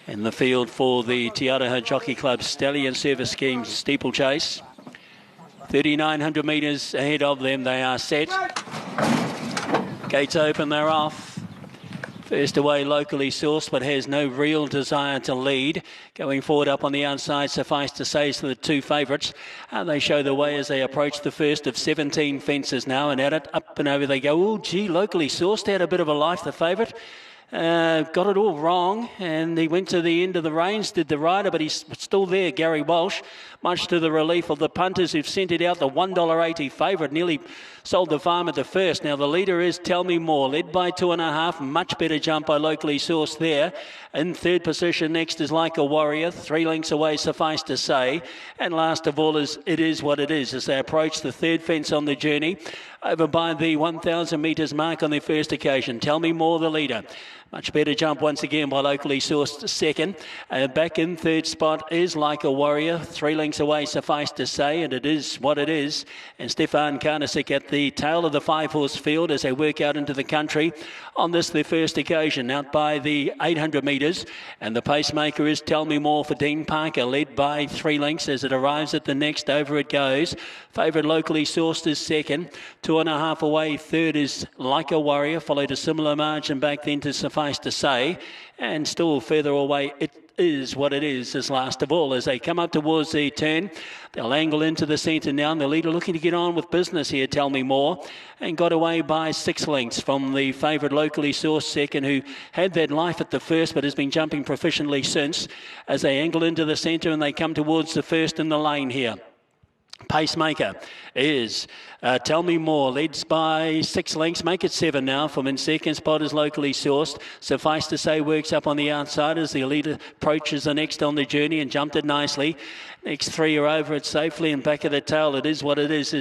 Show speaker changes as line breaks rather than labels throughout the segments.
In the field for the Aroha Jockey Club Stallion Service Scheme Steeplechase. 3,900 metres ahead of them. They are set. Gates open, they're off. First away, locally sourced, but has no real desire to lead. Going forward up on the outside, suffice to say, is the two favourites. They show the way as they approach the first of 17 fences now, and at it, up and over they go. Oh, gee, locally sourced, had a bit of a life, the favourite. Got it all wrong, and he went to the end of the reins, did the rider, but he's still there, Gary Walsh, much to the relief of the punters who've sent it out. The $1.80 favourite nearly sold the farm at the first. Now the leader is Tell Me More, led by 2.5, much better jump by locally sourced there. In third position next is Like a Warrior, 3 lengths away, suffice to say. And last of all is It Is What It Is as they approach the third fence on the journey, over by the 1,000 metres mark on their first occasion. Tell Me More, the leader. Much better jump once again by locally sourced second. Back in third spot is Like a Warrior, 3 lengths away, suffice to say, and It Is What It Is. And Stefan Karnasik at the tail of the 5-horse field as they work out into the country on this, their first occasion, out by the 800 metres. And the pacemaker is Tell Me More for Dean Parker, led by 3 lengths as it arrives at the next. Over it goes. Favourite locally sourced is second. 2.5 away, third is Like a Warrior, followed a similar margin back then to Suffice to Say, and still further away It Is What It Is last of all. As they come up towards the turn, they'll angle into the centre now, and the leader looking to get on with business here, Tell Me More, and got away by 6 lengths from the favourite locally sourced second, who had that life at the first but has been jumping proficiently since, as they angle into the centre and they come towards the first in the lane here. Pacemaker is Tell Me More, leads by 6 lengths, make it 7 now. From in second spot is locally sourced. Suffice to Say works up on the outside as the leader approaches the next on the journey and jumped it nicely. Next 3 are over it safely, and back of the tail, It Is What It Is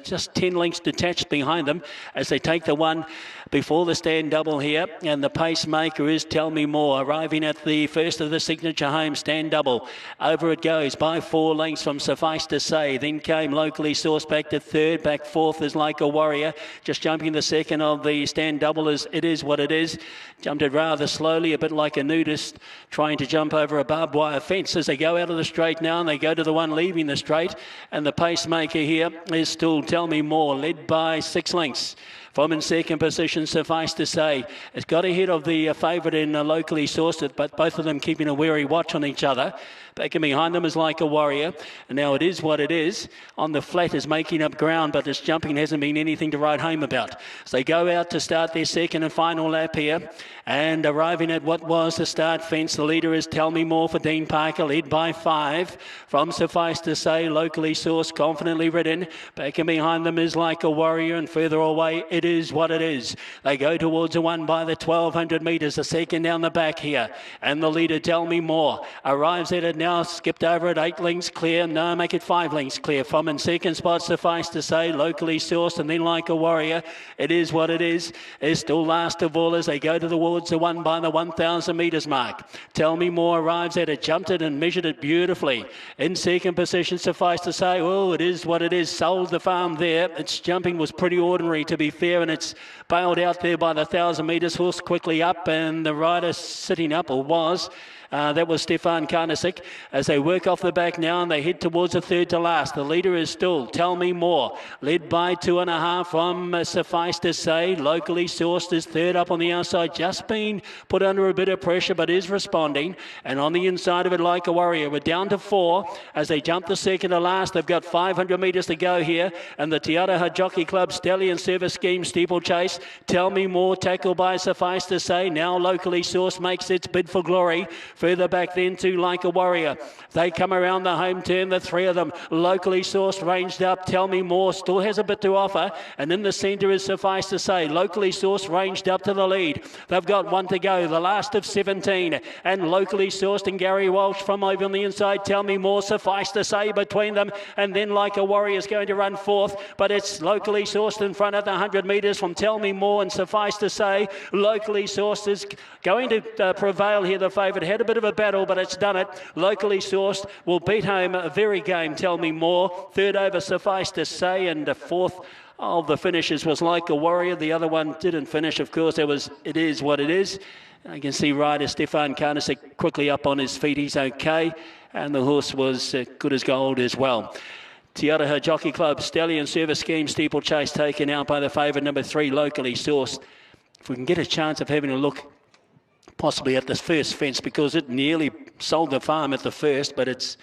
just 10 lengths detached behind them as they take the one before the stand double here. And the pacemaker is Tell Me More, arriving at the first of the signature home stand double. Over it goes by 4 lengths from Suffice to Say. Then came locally sourced back to third. Back fourth is Like a Warrior. Just jumping the second of the stand double is It Is What It Is. Jumped it rather slowly, a bit like a nudist trying to jump over a barbed wire fence as they go out of the straight now, and they go to the one leaving the straight. And the pacemaker here is still Tell Me More, led by 6 lengths. From in second position, Suffice to Say. It's got ahead of the favourite in locally sourced it, but both of them keeping a wary watch on each other. Back and behind them is Like a Warrior. And now It Is What It Is. On the flat is making up ground, but its jumping hasn't been anything to write home about. So they go out to start their second and final lap here. And arriving at what was the start fence, the leader is Tell Me More for Dean Parker, led by 5. From Suffice to Say, locally sourced, confidently ridden. Back and behind them is Like a Warrior, and further away, It Is What It Is. They go towards the one by the 1,200 metres, the second down the back here. And the leader, Tell Me More, arrives at it now, skipped over at 8 lengths clear. No, make it 5 lengths clear. From in second spot, Suffice to Say, locally sourced, and then Like a Warrior. It Is What It Is still last of all as they go towards the one by the 1,000 metres mark. Tell Me More arrives at it, jumped it and measured it beautifully. In second position, Suffice to Say, oh, It Is What It Is, sold the farm there. Its jumping was pretty ordinary, to be fair, and it's bailed out there by the 1,000 metres. Horse quickly up, and the rider sitting up, or was. That was Stefan Karnasik as they work off the back now, and they head towards the third to last. The leader is still Tell Me More, led by 2.5 from Suffice to Say. Locally sourced is third up on the outside, just been put under a bit of pressure, but is responding. And on the inside of it, Like a Warrior. We're down to 4 as they jump the second to last. They've got 500 metres to go here, and the Aroha Jockey Club Stallion Service Scheme Steeplechase. Tell Me More, tackled by Suffice to Say. Now locally sourced makes its bid for glory. Further back then to Like a Warrior. They come around the home turn, the 3 of them. Locally sourced, ranged up. Tell Me More still has a bit to offer. And in the centre is Suffice to Say. Locally sourced, ranged up to the lead. They've got 1 to go, the last of 17. And locally sourced and Gary Walsh from over on the inside. Tell Me More, Suffice to Say between them. And then Like a Warrior is going to run fourth. But it's locally sourced in front at the 100 metres from Tell Me More and Suffice to Say. Locally sourced is going to prevail here. The favourite had a bit of a battle, but it's done it. Locally sourced will beat home a very game, Tell Me More. Third over, Suffice to Say, and the fourth of the finishes was Like a Warrior. The other one didn't finish, of course. It was It Is What It Is. I can see rider Stefan Karnasek quickly up on his feet. He's okay. And the horse was good as gold as well. Te Aroha Jockey Club Stallion Service Scheme Steeplechase taken out by the favourite number 3, locally sourced. If we can get a chance of having a look possibly at this first fence, because it nearly sold the farm at the first, but it's